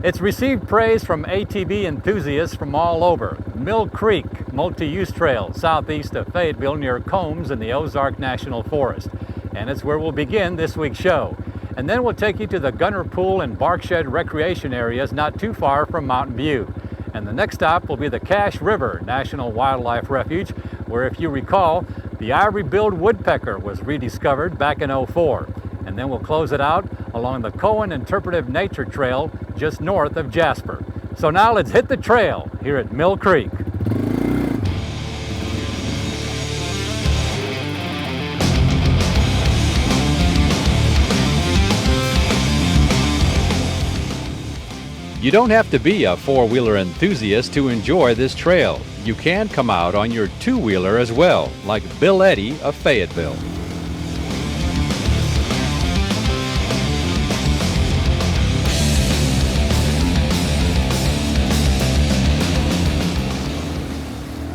It's received praise from ATV enthusiasts from all over. Mill Creek Multi-Use Trail, southeast of Fayetteville near Combs in the Ozark National Forest. And it's where we'll begin this week's show. And then we'll take you to the Gunner Pool and Barkshed recreation areas not too far from Mountain View. And the next stop will be the Cache River National Wildlife Refuge, where, if you recall, the Ivory Billed Woodpecker was rediscovered back in '04. And then we'll close it out along the Koen Interpretive Nature Trail just north of Jasper. So now let's hit the trail here at Mill Creek. You don't have to be a four-wheeler enthusiast to enjoy this trail. You can come out on your two-wheeler as well, like Bill Eddy of Fayetteville.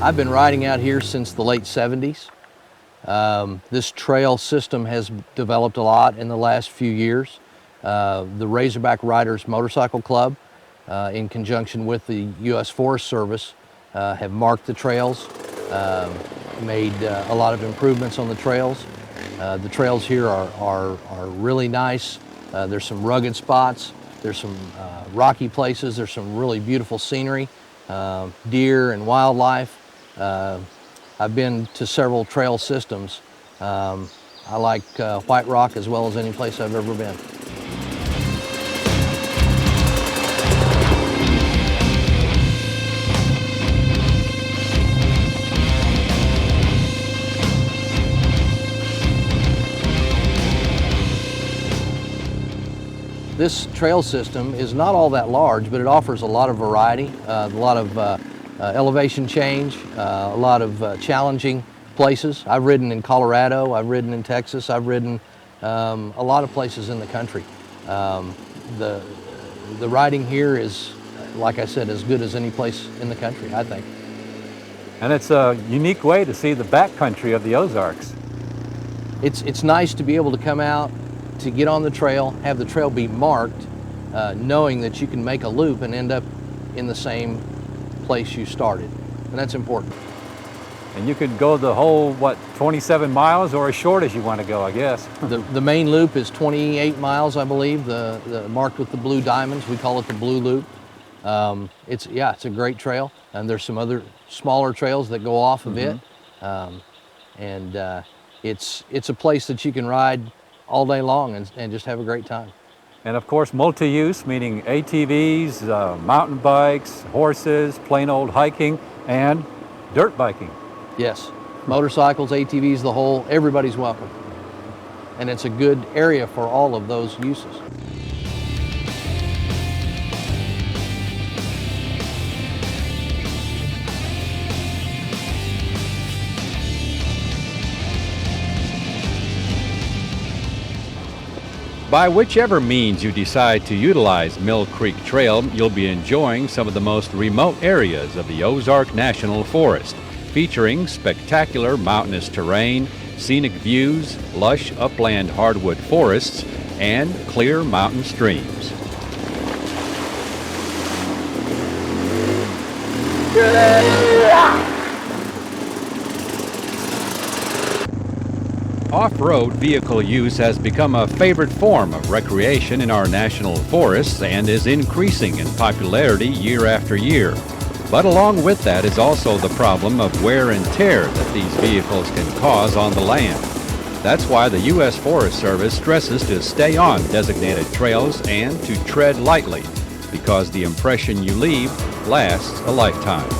I've been riding out here since the late 70s. This trail system has developed a lot in the last few years. The Razorback Riders Motorcycle Club, in conjunction with the U.S. Forest Service, have marked the trails, made a lot of improvements on the trails. The trails here are really nice. There's some rugged spots, there's some rocky places, there's some really beautiful scenery, deer and wildlife. I've been to several trail systems. I like White Rock as well as any place I've ever been. This trail system is not all that large, but it offers a lot of variety, a lot of elevation change, a lot of challenging places. I've ridden in Colorado, I've ridden in Texas, I've ridden a lot of places in the country. The riding here is, like I said, as good as any place in the country, I think. And it's a unique way to see the backcountry of the Ozarks. It's nice to be able to come out, to get on the trail, have the trail be marked, knowing that you can make a loop and end up in the same place you started, and that's important. And you could go the whole, 27 miles or as short as you want to go, I guess. The main loop is 28 miles, I believe, the marked with the blue diamonds. We call it the Blue Loop. It's a great trail, and there's some other smaller trails that go off of it. It's a place that you can ride all day long and just have a great time. And of course, multi-use, meaning ATVs, mountain bikes, horses, plain old hiking, and dirt biking. Yes, motorcycles, ATVs, everybody's welcome. And it's a good area for all of those uses. By whichever means you decide to utilize Mill Creek Trail, you'll be enjoying some of the most remote areas of the Ozark National Forest, featuring spectacular mountainous terrain, scenic views, lush upland hardwood forests, and clear mountain streams. Off-road vehicle use has become a favorite form of recreation in our national forests and is increasing in popularity year after year. But along with that is also the problem of wear and tear that these vehicles can cause on the land. That's why the U.S. Forest Service stresses to stay on designated trails and to tread lightly, because the impression you leave lasts a lifetime.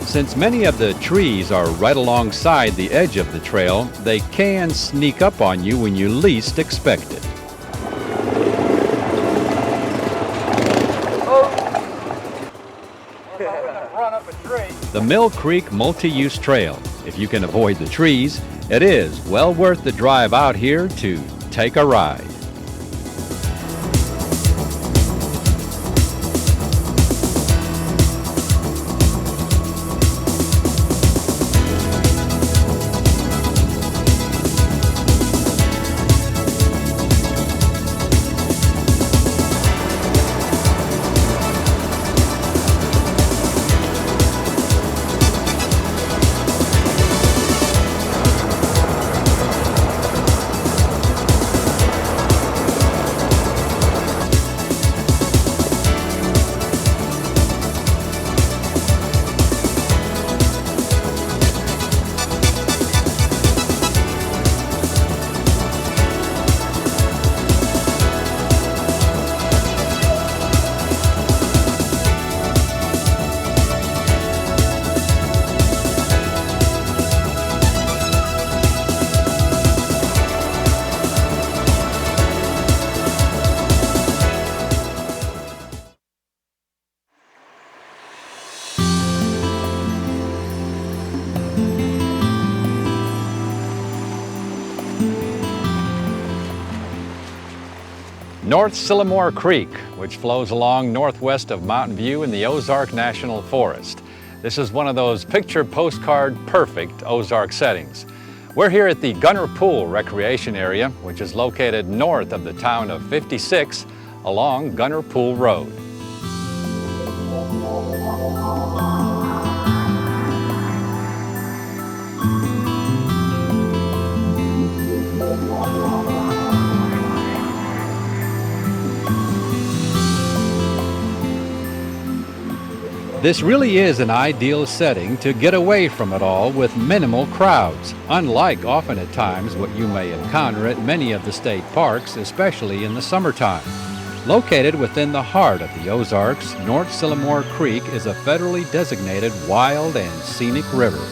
Since many of the trees are right alongside the edge of the trail, they can sneak up on you when you least expect it. The Mill Creek Multi-Use Trail. If you can avoid the trees, it is well worth the drive out here to take a ride. North Sylamore Creek, which flows along northwest of Mountain View in the Ozark National Forest. This is one of those picture postcard perfect Ozark settings. We're here at the Gunner Pool Recreation Area, which is located north of the town of 56 along Gunner Pool Road. This really is an ideal setting to get away from it all with minimal crowds, unlike often at times what you may encounter at many of the state parks, especially in the summertime. Located within the heart of the Ozarks, North Sylamore Creek is a federally designated wild and scenic river.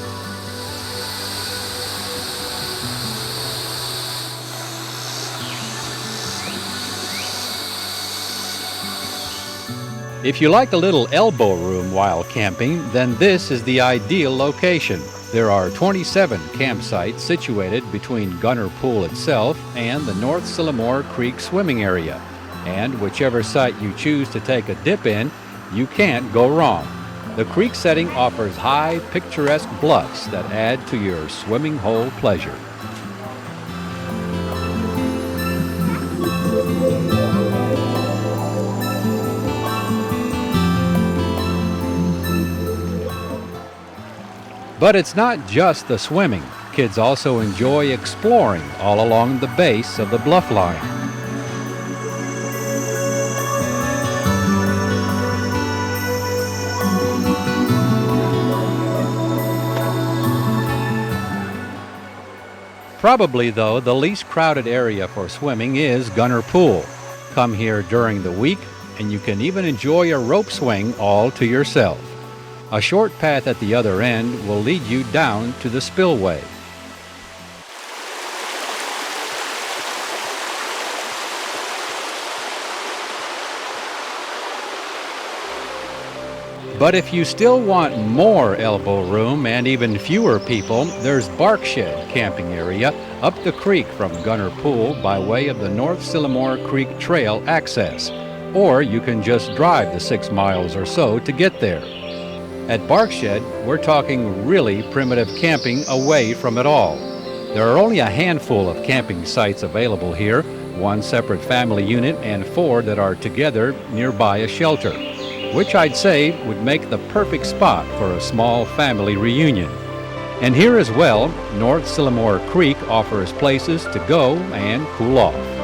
If you like a little elbow room while camping, then this is the ideal location. There are 27 campsites situated between Gunner Pool itself and the North Sylamore Creek swimming area. And whichever site you choose to take a dip in, you can't go wrong. The creek setting offers high, picturesque bluffs that add to your swimming hole pleasure. But it's not just the swimming. Kids also enjoy exploring all along the base of the bluff line. Probably, though, the least crowded area for swimming is Gunner Pool. Come here during the week, and you can even enjoy a rope swing all to yourself. A short path at the other end will lead you down to the spillway. But if you still want more elbow room and even fewer people, there's Barkshed camping area up the creek from Gunner Pool by way of the North Sylamore Creek Trail access. Or you can just drive the 6 miles or so to get there. At Barkshed, we're talking really primitive camping away from it all. There are only a handful of camping sites available here, 1 separate family unit and 4 that are together nearby a shelter, which I'd say would make the perfect spot for a small family reunion. And here as well, North Sylamore Creek offers places to go and cool off.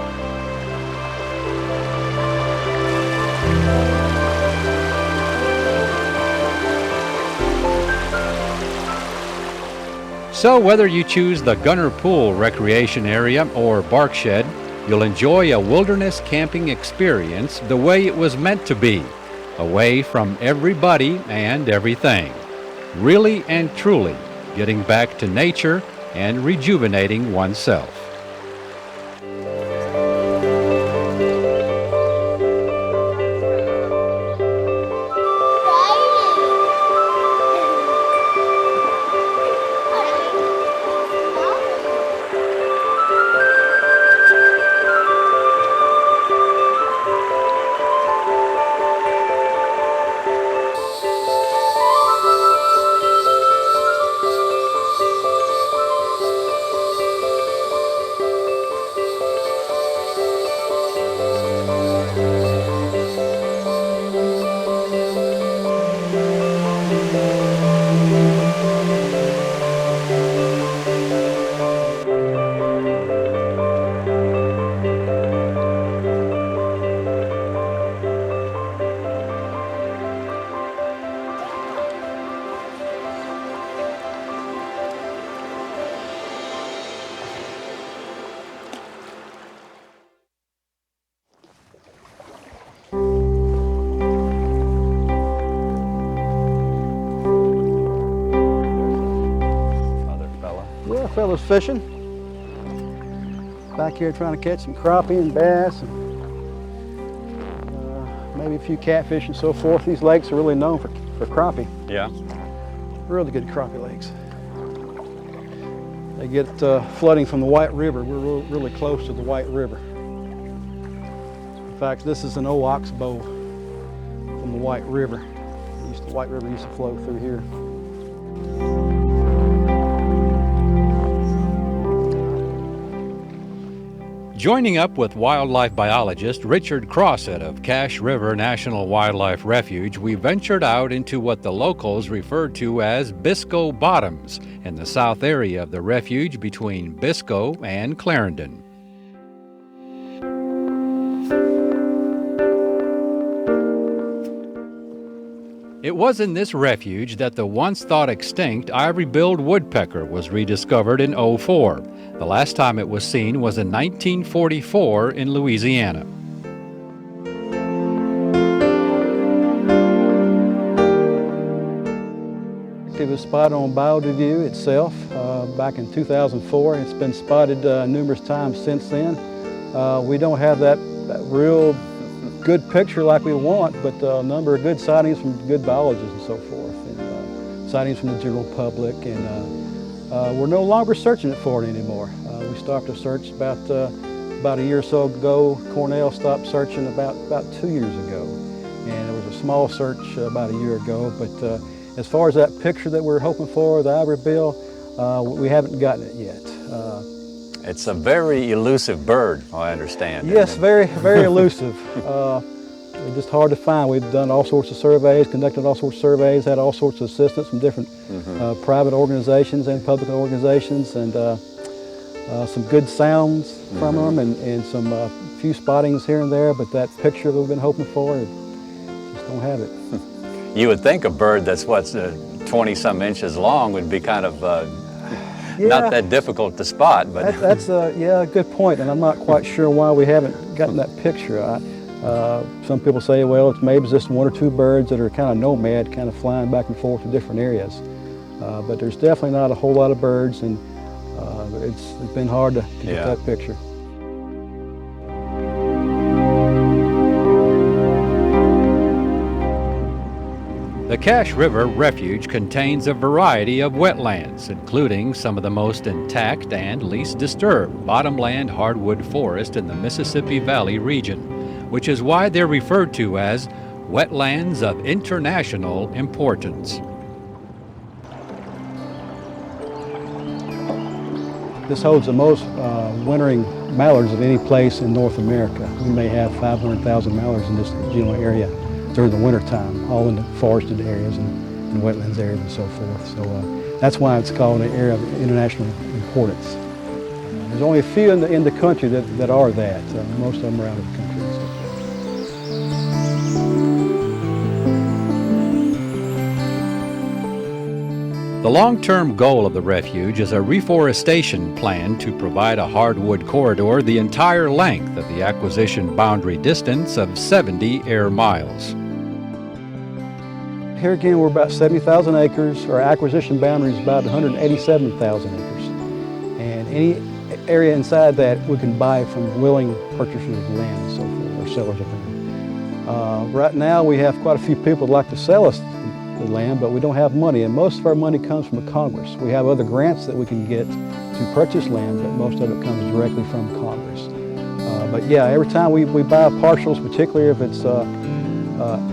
So whether you choose the Gunner Pool Recreation Area or Barkshed, you'll enjoy a wilderness camping experience the way it was meant to be, away from everybody and everything. Really and truly getting back to nature and rejuvenating oneself. Fellas fishing back here, trying to catch some crappie and bass and maybe a few catfish and so forth. These lakes are really known for crappie. Yeah. Really good crappie lakes. They get flooding from the White River. We're really close to the White River. In fact, this is an old oxbow from the White River. The White River used to flow through here. Joining up with wildlife biologist Richard Crossett of Cache River National Wildlife Refuge, we ventured out into what the locals refer to as Biscoe Bottoms in the south area of the refuge between Biscoe and Clarendon. It was in this refuge that the once thought extinct Ivory Billed Woodpecker was rediscovered in '04. The last time it was seen was in 1944 in Louisiana. It was spotted on BioDeview itself back in 2004. It's been spotted numerous times since then. We don't have that real good picture like we want, but a number of good sightings from good biologists and so forth, and sightings from the general public, and we're no longer searching it for it anymore. We stopped a search about a year or so ago. Cornell stopped searching about 2 years ago, and there was a small search about a year ago, but as far as that picture that we're hoping for, the ivory bill, we haven't gotten it yet. It's a very elusive bird, I understand. Yes, very, very elusive. They're just hard to find. We've done all sorts of surveys, conducted all sorts of surveys, had all sorts of assistance from different private organizations and public organizations, and some good sounds from them, and some few spottings here and there, but that picture that we've been hoping for, just don't have it. You would think a bird that's 20-some inches long would be kind of not that difficult to spot, but that's a good point, and I'm not quite sure why we haven't gotten that picture. Some people say, well, it's maybe just one or two birds that are kind of nomad, kind of flying back and forth to different areas. But there's definitely not a whole lot of birds, and it's been hard to get that picture. The Cache River Refuge contains a variety of wetlands, including some of the most intact and least disturbed bottomland hardwood forest in the Mississippi Valley region, which is why they're referred to as wetlands of international importance. This holds the most wintering mallards of any place in North America. We may have 500,000 mallards in this general area during the winter time, all in the forested areas and wetlands areas and so forth. So that's why it's called an area of international importance. There's only a few in the country that are that. Most of them are out of the country. The long-term goal of the refuge is a reforestation plan to provide a hardwood corridor the entire length of the acquisition boundary distance of 70 air miles. Here again, we're about 70,000 acres. Our acquisition boundary is about 187,000 acres. And any area inside that we can buy from willing purchasers of land and so forth, or sellers of land. Right now, we have quite a few people that like to sell us the land, but we don't have money, and most of our money comes from the Congress. We have other grants that we can get to purchase land, but most of it comes directly from Congress. But yeah, every time we buy parcels, particularly if it's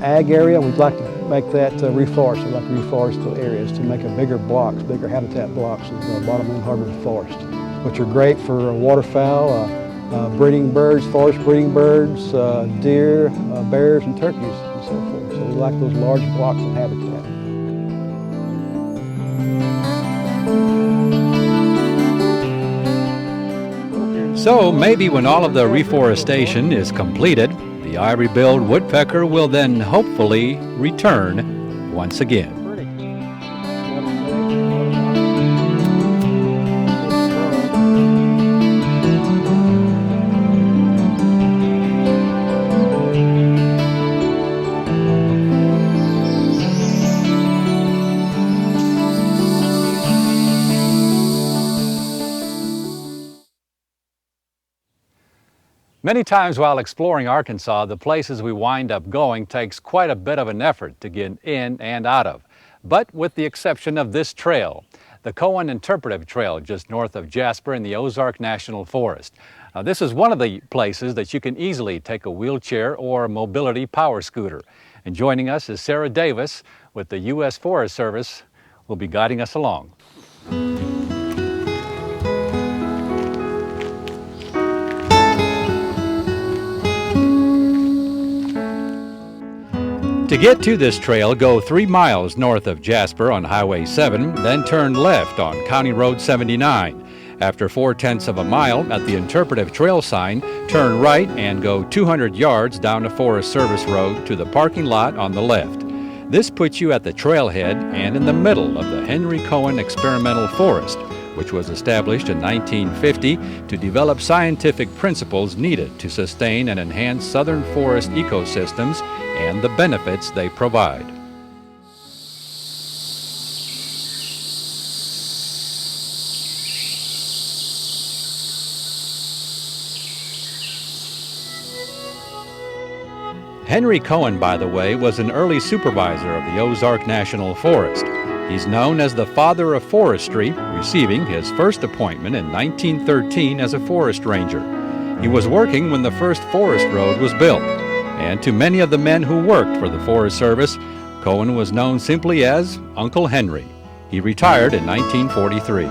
ag area, we'd like to make that reforest. We'd like to reforest the areas to make a bigger blocks, bigger habitat blocks of bottomland hardwood forest, which are great for waterfowl, breeding birds, forest breeding birds, deer, bears, and turkeys, and so forth. So we like those large blocks of habitat. So maybe when all of the reforestation is completed, the Ivory Billed Woodpecker will then hopefully return once again. Many times while exploring Arkansas, the places we wind up going takes quite a bit of an effort to get in and out of. But with the exception of this trail, the Koen Interpretive Trail just north of Jasper in the Ozark National Forest. This is one of the places that you can easily take a wheelchair or a mobility power scooter. And joining us is Sarah Davis with the U.S. Forest Service, who will be guiding us along. To get to this trail, go 3 miles north of Jasper on Highway 7, then turn left on County Road 79. After 4/10 of a mile at the Interpretive Trail sign, turn right and go 200 yards down the Forest Service Road to the parking lot on the left. This puts you at the trailhead and in the middle of the Henry Cohen Experimental Forest, which was established in 1950 to develop scientific principles needed to sustain and enhance southern forest ecosystems and the benefits they provide. Henry Cohen, by the way, was an early supervisor of the Ozark National Forest. He's known as the father of forestry, receiving his first appointment in 1913 as a forest ranger. He was working when the first forest road was built, and to many of the men who worked for the Forest Service, Cohen was known simply as Uncle Henry. He retired in 1943.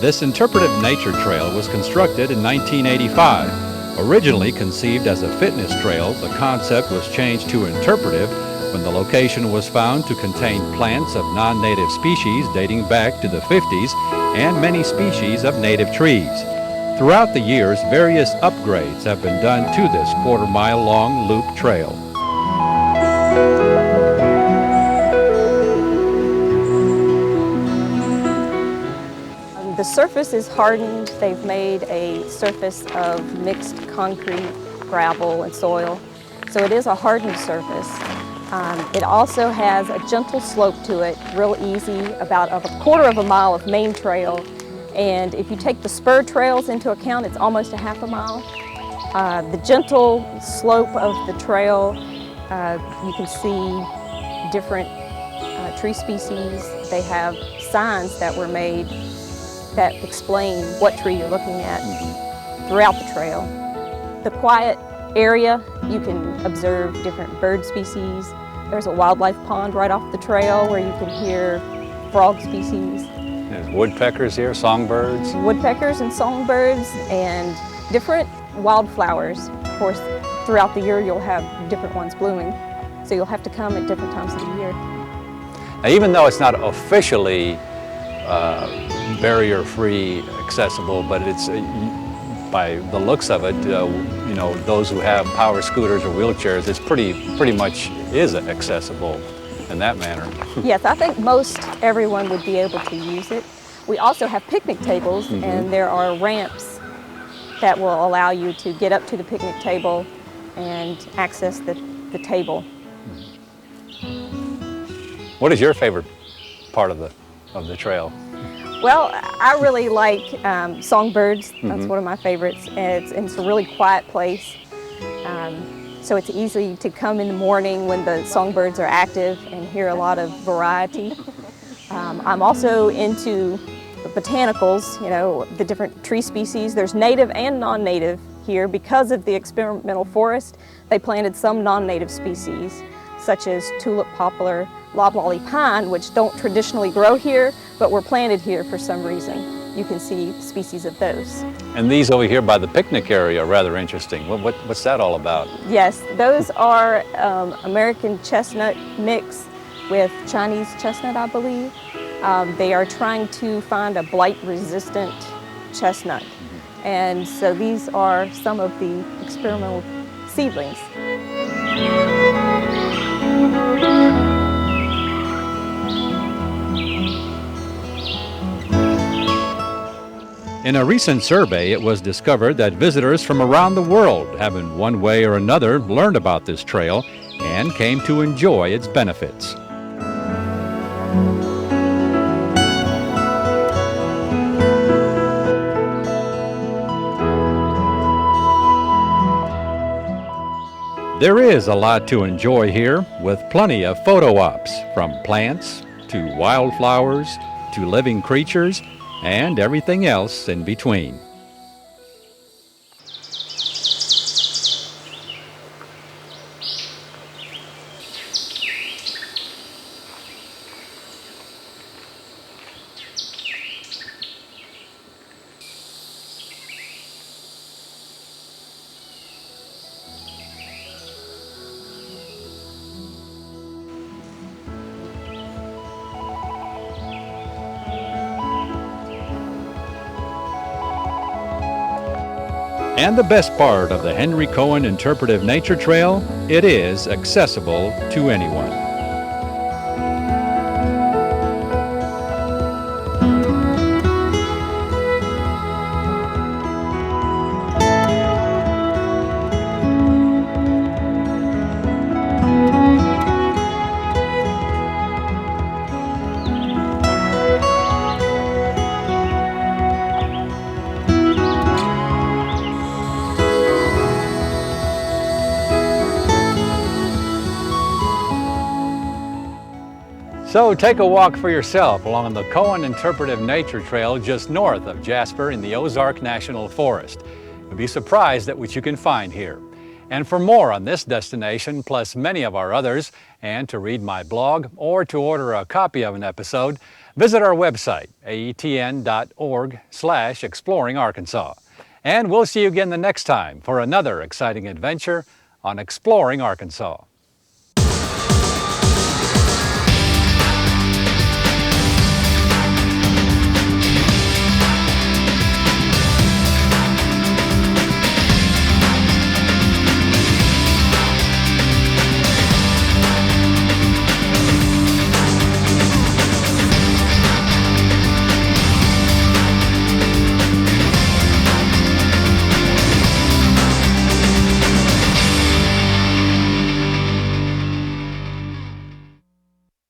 This Interpretive Nature Trail was constructed in 1985. Originally conceived as a fitness trail, the concept was changed to interpretive when the location was found to contain plants of non-native species dating back to the 50s and many species of native trees. Throughout the years, various upgrades have been done to this quarter-mile-long loop trail. The surface is hardened. They've made a surface of mixed concrete, gravel, and soil. So it is a hardened surface. It also has a gentle slope to it, real easy, about a quarter of a mile of main trail. And if you take the spur trails into account, it's almost a half a mile. The gentle slope of the trail, you can see different tree species. They have signs that were made that explain what tree you're looking at throughout the trail. The quiet area, you can observe different bird species. There's a wildlife pond right off the trail where you can hear frog species. There's woodpeckers here, songbirds. Woodpeckers and songbirds and different wildflowers. Of course, throughout the year you'll have different ones blooming, so you'll have to come at different times of the year. Now, even though it's not officially barrier-free accessible, but it's by the looks of it, you know, those who have power scooters or wheelchairs, it's pretty much is accessible in that manner. Yes, I think most everyone would be able to use it. We also have picnic tables, and there are ramps that will allow you to get up to the picnic table and access the table. What is your favorite part of the trail? Well, I really like songbirds. That's one of my favorites. It's a really quiet place. So it's easy to come in the morning when the songbirds are active and hear a lot of variety. I'm also into the botanicals, you know, the different tree species. There's native and non-native here. Because of the experimental forest, they planted some non-native species, such as tulip poplar, loblolly pine, which don't traditionally grow here, but were planted here for some reason. You can see species of those. And these over here by the picnic area are rather interesting. What's that all about? Yes, those are American chestnut mix with Chinese chestnut, I believe. They are trying to find a blight-resistant chestnut. And so these are some of the experimental seedlings. In a recent survey, it was discovered that visitors from around the world have in one way or another learned about this trail and came to enjoy its benefits. There is a lot to enjoy here, with plenty of photo ops, from plants to to wildflowers, to living creatures, and everything else in between. And the best part of the Henry Koen Interpretive Nature Trail, it is accessible to anyone. So take a walk for yourself along the Koen Interpretive Nature Trail just north of Jasper in the Ozark National Forest. You'll be surprised at what you can find here. And for more on this destination, plus many of our others, and to read my blog or to order a copy of an episode, visit our website, aetn.org/exploringarkansas. And we'll see you again the next time for another exciting adventure on Exploring Arkansas.